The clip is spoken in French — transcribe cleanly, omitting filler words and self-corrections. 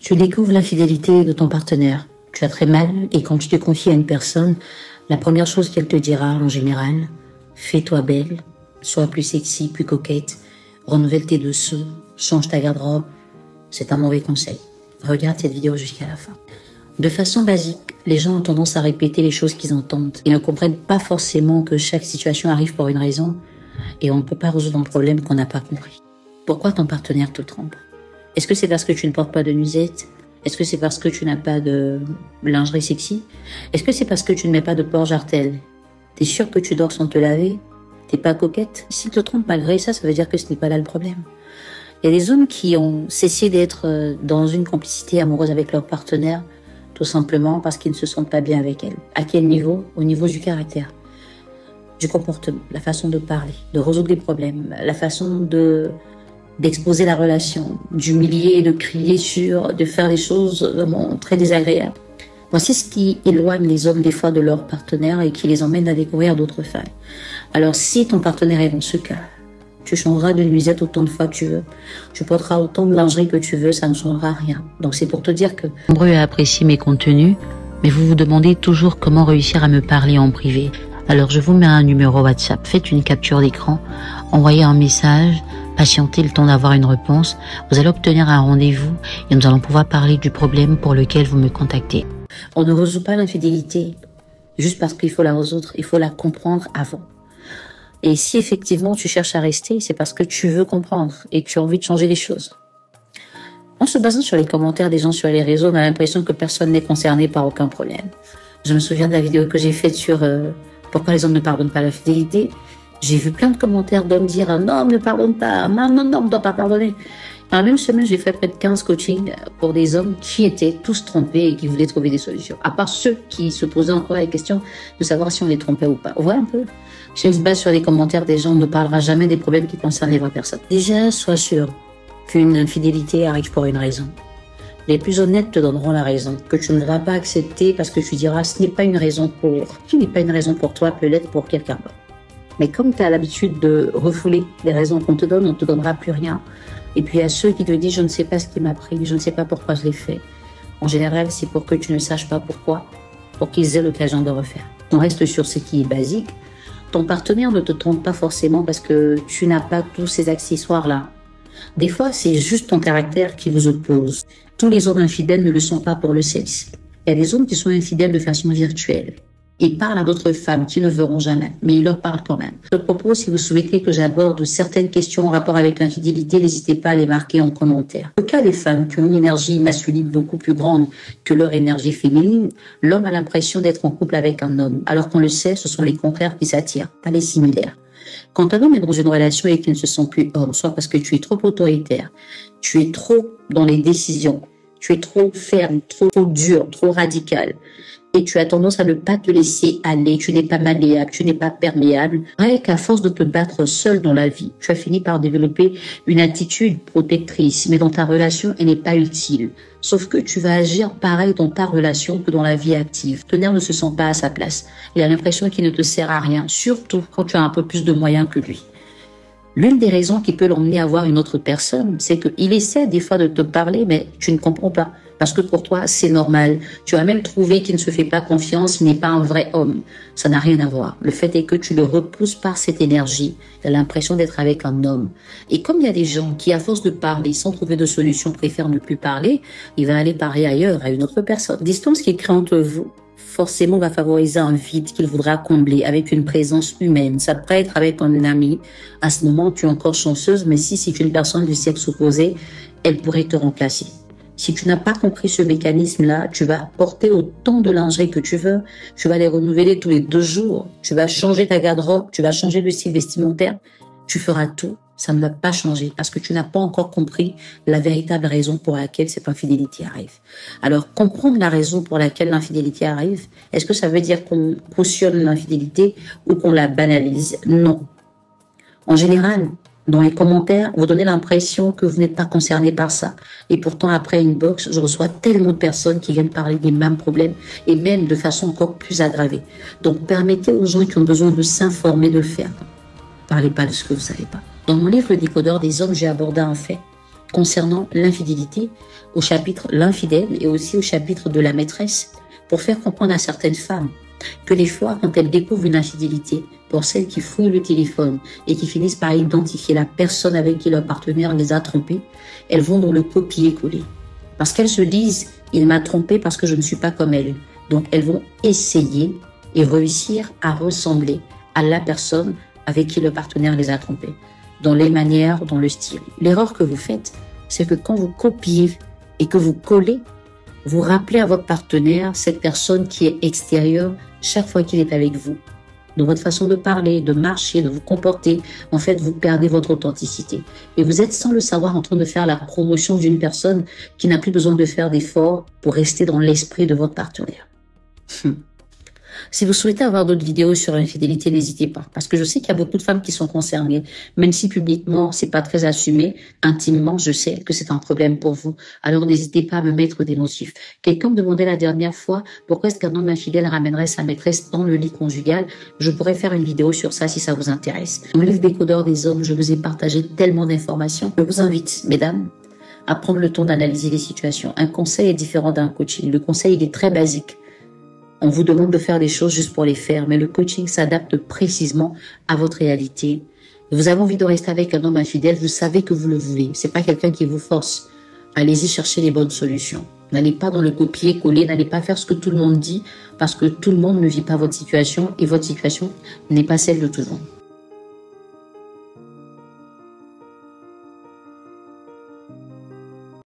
Tu découvres l'infidélité de ton partenaire. Tu as très mal et quand tu te confies à une personne, la première chose qu'elle te dira en général, fais-toi belle, sois plus sexy, plus coquette, renouvelle tes dessous, change ta garde-robe. C'est un mauvais conseil. Regarde cette vidéo jusqu'à la fin. De façon basique, les gens ont tendance à répéter les choses qu'ils entendent. Ils ne comprennent pas forcément que chaque situation arrive pour une raison et on ne peut pas résoudre un problème qu'on n'a pas compris. Pourquoi ton partenaire te trompe? Est-ce que c'est parce que tu ne portes pas de nuisette? Est-ce que c'est parce que tu n'as pas de lingerie sexy? Est-ce que c'est parce que tu ne mets pas de porte-jartel? T'es sûr que tu dors sans te laver? T'es pas coquette? S'il te trompe malgré ça, ça veut dire que ce n'est pas là le problème. Il y a des hommes qui ont cessé d'être dans une complicité amoureuse avec leur partenaire, tout simplement parce qu'ils ne se sentent pas bien avec elle. À quel niveau? Au niveau du caractère, du comportement, la façon de parler, de résoudre les problèmes, la façon d'exposer la relation, d'humilier, de crier sur, de faire des choses vraiment très désagréables. Voici ce qui éloigne les hommes des fois de leur partenaire et qui les emmène à découvrir d'autres femmes. Alors si ton partenaire est dans ce cas, tu changeras de nuisette autant de fois que tu veux. Tu porteras autant de lingerie que tu veux, ça ne changera rien. Donc c'est pour te dire que... Nombreux à apprécier mes contenus, mais vous vous demandez toujours comment réussir à me parler en privé. Alors je vous mets un numéro WhatsApp, faites une capture d'écran, envoyez un message, patientez le temps d'avoir une réponse, vous allez obtenir un rendez-vous et nous allons pouvoir parler du problème pour lequel vous me contactez. On ne résout pas l'infidélité juste parce qu'il faut la résoudre, il faut la comprendre avant. Et si effectivement tu cherches à rester, c'est parce que tu veux comprendre et tu as envie de changer les choses. En se basant sur les commentaires des gens sur les réseaux, on a l'impression que personne n'est concerné par aucun problème. Je me souviens de la vidéo que j'ai faite sur pourquoi les hommes ne pardonnent pas l'infidélité. J'ai vu plein de commentaires d'hommes dire un homme ne pardonne pas, non, on ne doit pas pardonner. Dans la même semaine, j'ai fait près de 15 coachings pour des hommes qui étaient tous trompés et qui voulaient trouver des solutions. À part ceux qui se posaient encore la question de savoir si on les trompait ou pas. On voit un peu. Si on se base sur les commentaires des gens, on ne parlera jamais des problèmes qui concernent les vraies personnes. Déjà, sois sûr qu'une infidélité arrive pour une raison. Les plus honnêtes te donneront la raison, que tu ne vas pas accepter parce que tu diras ce n'est pas une raison pour toi, peut l'être pour quelqu'un d'autre. Mais comme tu as l'habitude de refouler les raisons qu'on te donne, on ne te donnera plus rien. Et puis à ceux qui te disent je ne sais pas ce qui m'a pris, je ne sais pas pourquoi je l'ai fait. En général, c'est pour que tu ne saches pas pourquoi, pour qu'ils aient l'occasion de refaire. On reste sur ce qui est basique. Ton partenaire ne te trompe pas forcément parce que tu n'as pas tous ces accessoires-là. Des fois, c'est juste ton caractère qui vous oppose. Tous les hommes infidèles ne le sont pas pour le sexe. Il y a des hommes qui sont infidèles de façon virtuelle. Ils parlent à d'autres femmes qui ne verront jamais, mais ils leur parlent quand même. Je propose, si vous souhaitez que j'aborde certaines questions en rapport avec l'infidélité, n'hésitez pas à les marquer en commentaire. Au cas des femmes qui ont une énergie masculine beaucoup plus grande que leur énergie féminine, l'homme a l'impression d'être en couple avec un homme, alors qu'on le sait, ce sont les contraires qui s'attirent, pas les similaires. Quand un homme est dans une relation et qu'il ne se sent plus homme, soit parce que tu es trop autoritaire, tu es trop dans les décisions, tu es trop ferme, trop dur, trop radical, et tu as tendance à ne pas te laisser aller, tu n'es pas malléable, tu n'es pas perméable, vrai qu'à force de te battre seul dans la vie, tu as fini par développer une attitude protectrice, mais dans ta relation, elle n'est pas utile. Sauf que tu vas agir pareil dans ta relation que dans la vie active. Ton partenaire ne se sent pas à sa place. Il a l'impression qu'il ne te sert à rien, surtout quand tu as un peu plus de moyens que lui. L'une des raisons qui peut l'emmener à voir une autre personne, c'est qu'il essaie des fois de te parler, mais tu ne comprends pas. Parce que pour toi, c'est normal. Tu as même trouvé qu'il ne se fait pas confiance, il n'est pas un vrai homme. Ça n'a rien à voir. Le fait est que tu le repousses par cette énergie. Tu as l'impression d'être avec un homme. Et comme il y a des gens qui, à force de parler, sans trouver de solution, préfèrent ne plus parler, il va aller parler ailleurs, à une autre personne. La distance qui est créée entre vous, forcément va favoriser un vide qu'il voudra combler avec une présence humaine. Ça pourrait être avec un ami. À ce moment, tu es encore chanceuse, mais si c'est une personne du sexe opposé, elle pourrait te remplacer. Si tu n'as pas compris ce mécanisme-là, tu vas porter autant de lingerie que tu veux, tu vas les renouveler tous les 2 jours, tu vas changer ta garde-robe, tu vas changer de style vestimentaire, tu feras tout, ça ne va pas changer parce que tu n'as pas encore compris la véritable raison pour laquelle cette infidélité arrive. Alors, comprendre la raison pour laquelle l'infidélité arrive, est-ce que ça veut dire qu'on cautionne l'infidélité ou qu'on la banalise? Non. En général, dans les commentaires, vous donnez l'impression que vous n'êtes pas concerné par ça. Et pourtant, après Inbox, je reçois tellement de personnes qui viennent parler des mêmes problèmes et même de façon encore plus aggravée. Donc, permettez aux gens qui ont besoin de s'informer de le faire. Parlez pas de ce que vous savez pas. Dans mon livre Le Décodeur des hommes, j'ai abordé un fait. concernant l'infidélité, au chapitre l'infidèle et aussi au chapitre de la maîtresse, pour faire comprendre à certaines femmes que des fois, quand elles découvrent une infidélité, pour celles qui fouillent le téléphone et qui finissent par identifier la personne avec qui leur partenaire les a trompées, elles vont dans le copier-coller. Parce qu'elles se disent, il m'a trompé parce que je ne suis pas comme elle. Donc elles vont essayer et réussir à ressembler à la personne avec qui le partenaire les a trompés, dans les manières, dans le style. L'erreur que vous faites, c'est que quand vous copiez et que vous collez, vous rappelez à votre partenaire cette personne qui est extérieure chaque fois qu'il est avec vous. Dans votre façon de parler, de marcher, de vous comporter, en fait, vous perdez votre authenticité. Et vous êtes sans le savoir en train de faire la promotion d'une personne qui n'a plus besoin de faire d'efforts pour rester dans l'esprit de votre partenaire. Si vous souhaitez avoir d'autres vidéos sur l'infidélité, n'hésitez pas. Parce que je sais qu'il y a beaucoup de femmes qui sont concernées. Même si publiquement, c'est pas très assumé, intimement, je sais que c'est un problème pour vous. Alors n'hésitez pas à me mettre des motifs. Quelqu'un me demandait la dernière fois pourquoi est-ce qu'un homme infidèle ramènerait sa maîtresse dans le lit conjugal. Je pourrais faire une vidéo sur ça si ça vous intéresse. Dans le livre Décodeur des hommes, je vous ai partagé tellement d'informations. Je vous invite, mesdames, à prendre le temps d'analyser les situations. Un conseil est différent d'un coaching. Le conseil, il est très basique. On vous demande de faire des choses juste pour les faire, mais le coaching s'adapte précisément à votre réalité. Vous avez envie de rester avec un homme infidèle, vous savez que vous le voulez. C'est pas quelqu'un qui vous force. Allez-y chercher les bonnes solutions. N'allez pas dans le copier-coller, n'allez pas faire ce que tout le monde dit, parce que tout le monde ne vit pas votre situation et votre situation n'est pas celle de tout le monde.